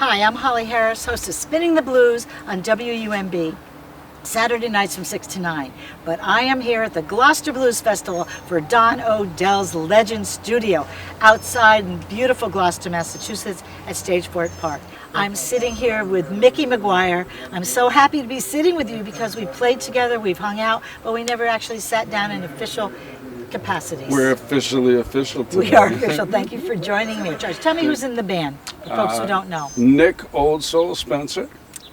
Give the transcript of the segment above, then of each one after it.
Hi, I'm Holly Harris, host of Spinning the Blues on WUMB, Saturday nights from 6 to 9. But I am here at the Glocester Blues Festival for Don Odells Legend Studio outside in beautiful Gloucester, Massachusetts at Stageport Park. I'm sitting here with Micky Maguire. I'm so happy to be sitting with you because we played together, we've hung out, but we never actually sat down in official capacities. We're officially official today. We are official. Thank you for joining me. Judge, tell me who's in the band, the folks who don't know. Nick Old Soul Spencer.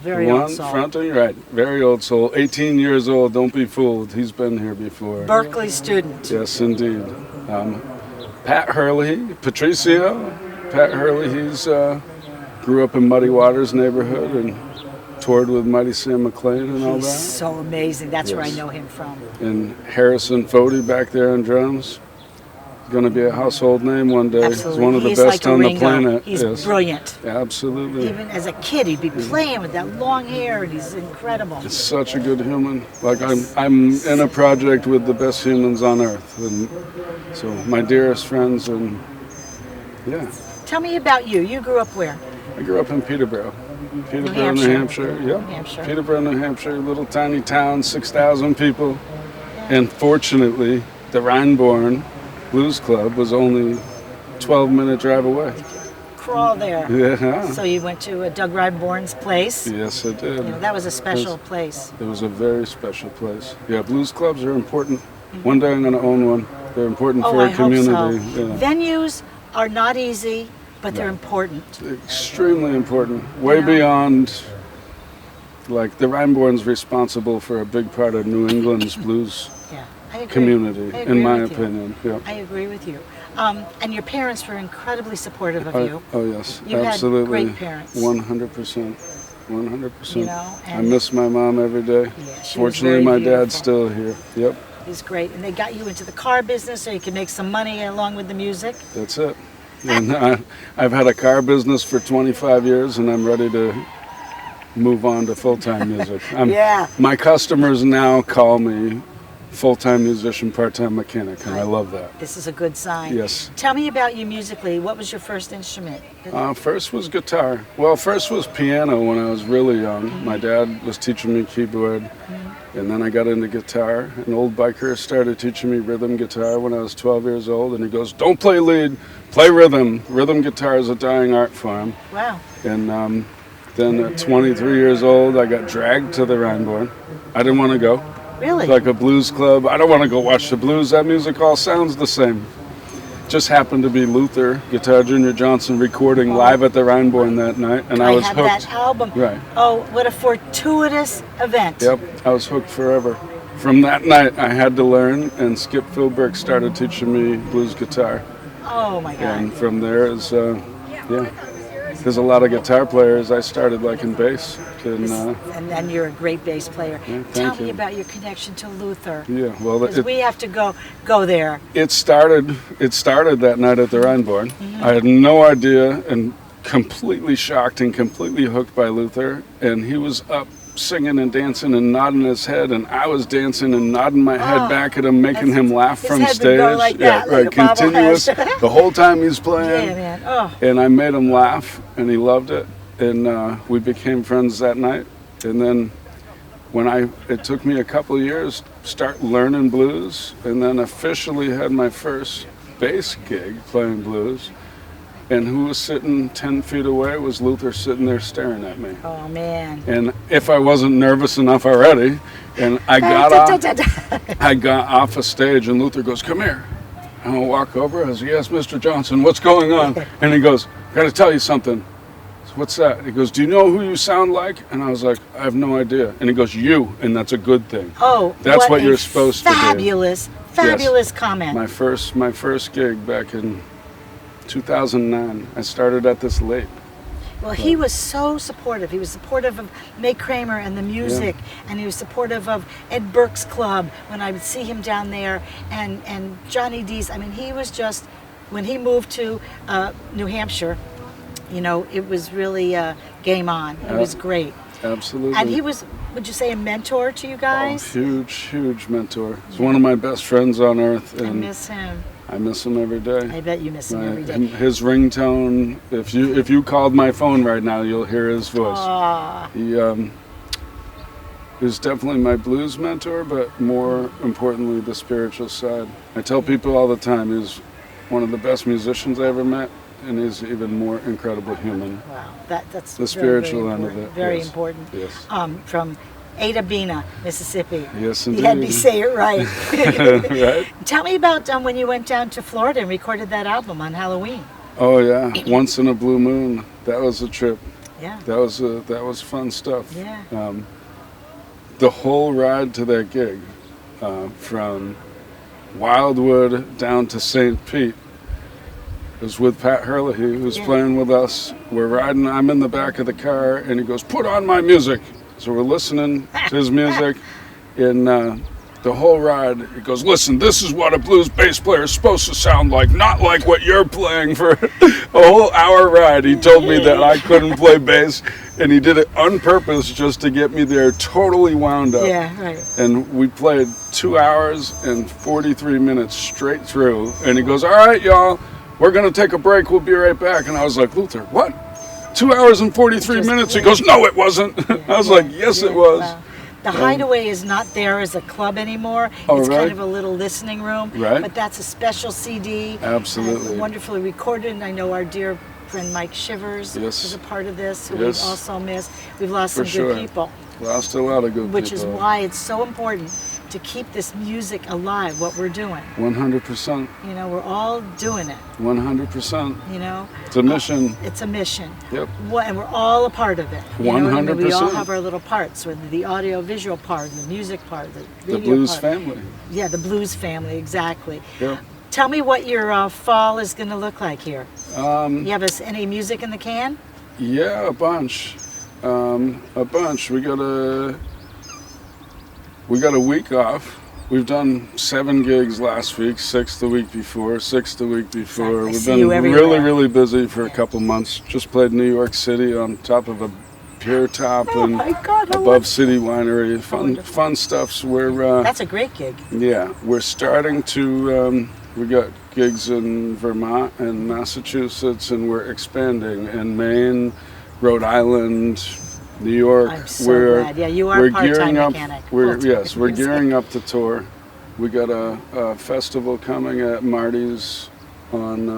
Very old soul. One front and right. Very old soul. 18 years old. Don't be fooled. He's been here before. Berkeley student. Yes, indeed. Pat Hurley, Patricio. Pat Hurley, he's grew up in Muddy Waters neighborhood and toured with Mighty Sam McLean and all He's that. so amazing. That's Yes. where I know him from. And Harrison Fody back there on drums. Going to be a household name one day. Absolutely. He's one of the He's best like on Ringo. the planet. He's Yes. brilliant. Absolutely. Even as a kid, he'd be playing with that long hair, and he's incredible. He's such a good human. Like I'm in a project with the best humans on earth, and so my dearest friends, and yeah. Tell me about you. You grew up where? I grew up in Peterborough, New Hampshire. Hampshire. Yeah, New Hampshire. Peterborough, New Hampshire, little tiny town, 6,000 people, and fortunately, the Rhineborn Blues Club was only 12-minute drive away. Crawl there. Yeah. So you went to Doug Rhineborn's place. Yes, it did. You know, that was a special place. It was a very special place. Yeah, blues clubs are important. One day I'm going to own one. They're important for I a community. hope so. Yeah. Venues are not easy, but they're important. Extremely important. Way Yeah. beyond, like, the Rhineborn's responsible for a big part of New England's blues Yeah, I agree. community, I agree in my with you. opinion. Yeah. I agree with you. And your parents were incredibly supportive of you. Oh, yes, You had absolutely. great parents. 100%. 100%. You know, I and- miss my mom every day. Yeah, she was Fortunately, very my beautiful. dad's still here. Yep, He's great. And they got you into the car business so you could make some money along with the music. that's it. And I've had a car business for 25 years, and I'm ready to move on to full-time music. Yeah. My customers now call me full-time musician, part-time mechanic, and I love that. This is a good sign. Yes. Tell me about you musically. What was your first instrument? First was guitar. Well, first was piano when I was really young. My dad was teaching me keyboard, and then I got into guitar. An old biker started teaching me rhythm guitar when I was 12 years old, and he goes, "Don't play lead, play rhythm." Rhythm guitar is a dying art form. Wow. And then at 23 years old, I got dragged to the Rhineborn. I didn't want to go. Really? Like a blues club. I don't want to go watch the blues. That music all sounds the same. Just happened to be Luther, Guitar Junior Johnson, recording live at the Rhineborn that night, and I was had hooked. that album. Right. Oh, what a fortuitous event. Yep, I was hooked forever. From that night, I had to learn, and Skip Philbrick started teaching me blues guitar. Oh my God. And from there is, yeah. There's a lot of guitar players. I started like in bass. And then you're a great bass player. Yeah, Tell thank me you. about your connection to Luther. Yeah, well, Because we have to go there. it started that night at the Rhineborn. I had no idea, and completely shocked and completely hooked by Luther. And he was up singing and dancing and nodding his head, and I was dancing and nodding my head back at him, making him laugh his from head would stage. go like that, like right, a bobblehead. continuous the whole time he's playing. Yeah, man. Oh. And I made him laugh, and he loved it. And we became friends that night. And then it took me a couple of years to start learning blues, and then officially had my first bass gig playing blues. And who was sitting 10 feet away was Luther sitting there staring at me. Oh man. And if I wasn't nervous enough already, and I got off a stage, and Luther goes, "Come here." And I walk over. I said, "Yes, Mr. Johnson, what's going on?" And he goes, "I got to tell you something." I said, "What's that?" He goes, "Do you know who you sound like?" And I was like, "I have no idea." And he goes, "You," and that's a good thing. Oh, That's what a you're supposed to do. Fabulous comment. My first gig back in 2009. I started at this late. Well, he was so supportive. He was supportive of May Kramer and the music, and he was supportive of Ed Burke's club when I would see him down there, and Johnny D's. I mean, he was just, when he moved to New Hampshire, you know, it was really game on. It was great. Absolutely. And he was, would you say, a mentor to you guys? Oh, huge mentor. He's one of my best friends on earth. I And miss him. I miss him every day. I bet you miss him every day. And his ringtone, if you called my phone right now, you'll hear his voice. Aw. He was definitely my blues mentor, but more importantly, the spiritual side. I tell people all the time, he's one of the best musicians I ever met, and he's even more incredible human. Wow, that's The very, spiritual very end of important. it. Very Yes. important. Yes. From Ada Bena, Mississippi. Yes, You had me indeed. say it right. Right? Tell me about when you went down to Florida and recorded that album on Halloween. Oh yeah, Once in a Blue Moon. That was a trip. Yeah. That was fun stuff. Yeah. The whole ride to that gig, from Wildwood down to St. Pete, was with Pat Herlihy, who's playing with us. We're riding, I'm in the back of the car, and he goes, "Put on my music." So we're listening to his music, and the whole ride, he goes, "Listen, this is what a blues bass player is supposed to sound like, not like what you're playing." For a whole hour ride, he told me that I couldn't play bass, and he did it on purpose just to get me there totally wound up. Yeah, right. And we played 2 hours and 43 minutes straight through, and he goes, "All right, y'all, we're going to take a break. We'll be right back." And I was like, "Luther, what? 2 hours and 43 minutes?" He goes, "No, it wasn't." I was like, "Yes, it was." Wow. The Hideaway is not there as a club anymore. Oh, it's right. kind of a little listening room. Right. But that's a special CD. Absolutely. Wonderfully recorded. And I know our dear friend Mike Shivers Yes. is a part of this, who Yes. we've also missed. We've lost For some sure. good people. Lost a lot of good Which people. is why it's so important to keep this music alive, what we're doing. 100%. You know, we're all doing it, 100%. you know. It's a mission. It's a mission. Yep. And we're all a part of it. You know what I mean? We all 100%. have our little parts, whether the audio-visual part, the music part, the The video blues part. family. Yeah, the blues family, exactly. Yep. Tell me what your fall is going to look like here. Um, You have any music in the can? Yeah, a bunch. A bunch. We got a week off. We've done 7 gigs last week, 6 the week before, 6 the week before. I We've see been you everywhere. really, really busy for a couple months. Just played New York City on top of a pier top Oh and my God, how above City Winery. wonderful. Fun stuffs. We're That's a great gig. yeah, we're starting to. We got gigs in Vermont and Massachusetts, and we're expanding in Maine, Rhode Island, New York. I'm so glad. Yeah, you are we're a part-time gearing up. mechanic. We're Full-time yes, we're music. gearing up to tour. We got a festival coming at Marty's on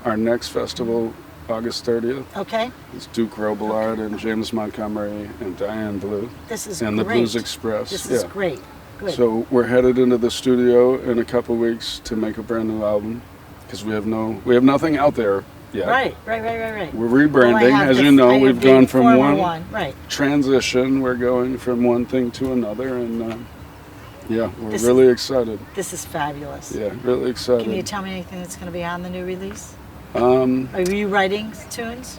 our next festival, August 30th. Okay, It's Duke Robillard and James Montgomery and Diane Blue this is and the great. Blues Express. This is Yeah. great. Good. So we're headed into the studio in a couple weeks to make a brand new album because we have nothing out there yet. Right. We're Well, I rebranding, have as the- you know. I have We've the gone from former one Right. transition. We're going from one thing to another, and yeah, we're This really excited. This is fabulous. Yeah, really excited. Can you tell me anything that's going to be on the new release? Um, Are you writing tunes?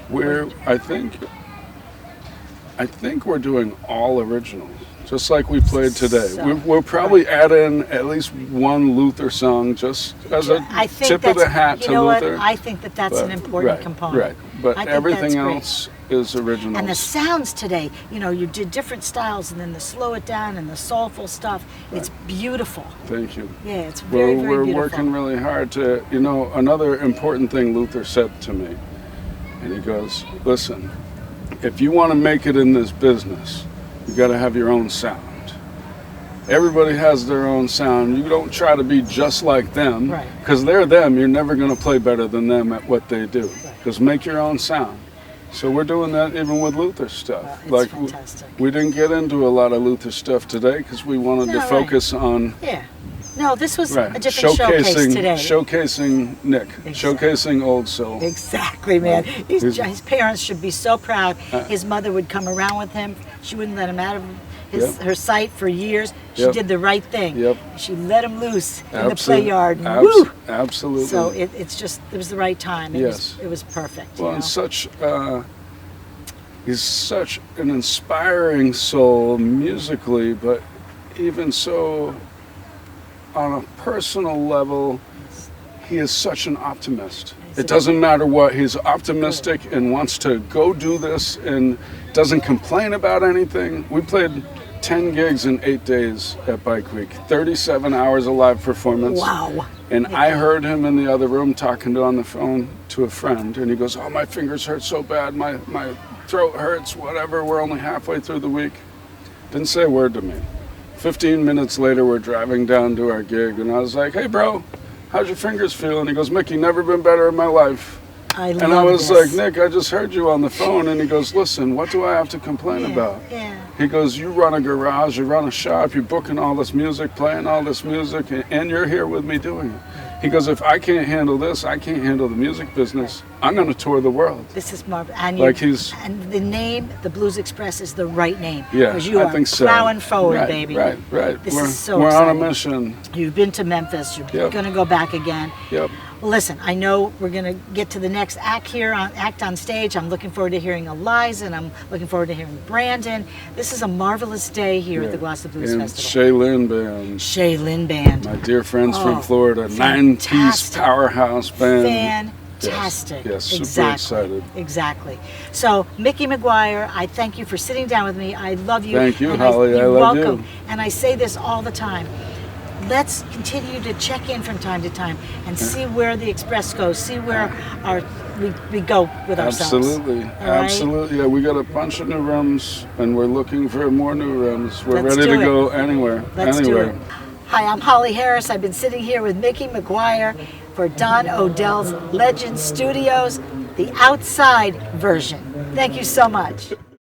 I think we're doing all originals, just like we played today. So- We'll probably add in at least one Luther song, just as a I think tip of the that's- hat you to know Luther. What? I think that's an important right, component. Right, but I think everything that's great. else is original. And the sounds today, you know, you did different styles, and then the slow it down and the soulful stuff. It's beautiful. Thank you. Yeah, it's very, very We're beautiful. working really hard to, another important thing Luther said to me, and he goes, "Listen, if you want to make it in this business, you got to have your own sound. Everybody has their own sound. You don't try to be just like them, Right. because they're them. You're never going to play better than them at what they do. Because make your own sound." So we're doing that even with Luther stuff. It's fantastic. We didn't get into a lot of Luther stuff today because we wanted to No, right. focus on Yeah. No, this was right a different showcase today. showcasing Nick, Exactly. showcasing Old Soul. Exactly, man. He's- His parents should be so proud. His mother would come around with him. She wouldn't let him out of her sight for years. She Yep. did the right thing. Yep. She let him loose in the play Absolute- yard. abs- Woo! Absolutely. So it was the right time. Yes. It was perfect. Well, you know? and he's such an inspiring soul musically, but even so on a personal level, he is such an optimist. It doesn't matter what, he's optimistic and wants to go do this and doesn't complain about anything. We played 10 gigs in 8 days at Bike Week, 37 hours of live performance. Wow. And I heard him in the other room talking on the phone to a friend, and he goes, "Oh, my fingers hurt so bad, my throat hurts, whatever, we're only halfway through the week." Didn't say a word to me. 15 minutes later, we're driving down to our gig, and I was like, "Hey, bro, how's your fingers feel?" And he goes, "Mickey, never been better in my life." And I was like, "Nick, I just heard you on the phone." And he goes, "Listen, what do I have to complain about?" Yeah. He goes, "You run a garage, you run a shop, you're booking all this music, playing all this music, and you're here with me doing it." He goes, "If I can't handle this, I can't handle the music business. I'm going to tour the world." This is marvelous. And, Like he's- and the name, the Blues Express, is the right name. Yeah, Because you I are think so. plowing forward, Right, baby. Right. This we're is so we're on a exciting. mission. You've been to Memphis. You're Yep. going to go back again. Yep. Well, listen, I know we're going to get to the next act here, act on stage. I'm looking forward to hearing Eliza, and I'm looking forward to hearing Brandon. This is a marvelous day here at the Gloucester Blues And Festival. Shay Lynn Band, Shay Lynn Band. my dear friends Oh, from Florida, 9-piece fantastic. powerhouse band. Fantastic. Yes, super exactly. excited. Exactly. So, Micky Maguire, I thank you for sitting down with me. I love you. Thank you, and Holly. I you're love welcome. you. And I say this all the time. Let's continue to check in from time to time and see where the Express goes, see where we go with ourselves. Absolutely, All right? absolutely. Yeah, we got a bunch of new rooms, and we're looking for more new rooms. We're Let's ready do to it. go anywhere. Let's anywhere. do it. Hi, I'm Holly Harris. I've been sitting here with Micky Maguire for Don Odells Legend Studios, the outside version. Thank you so much.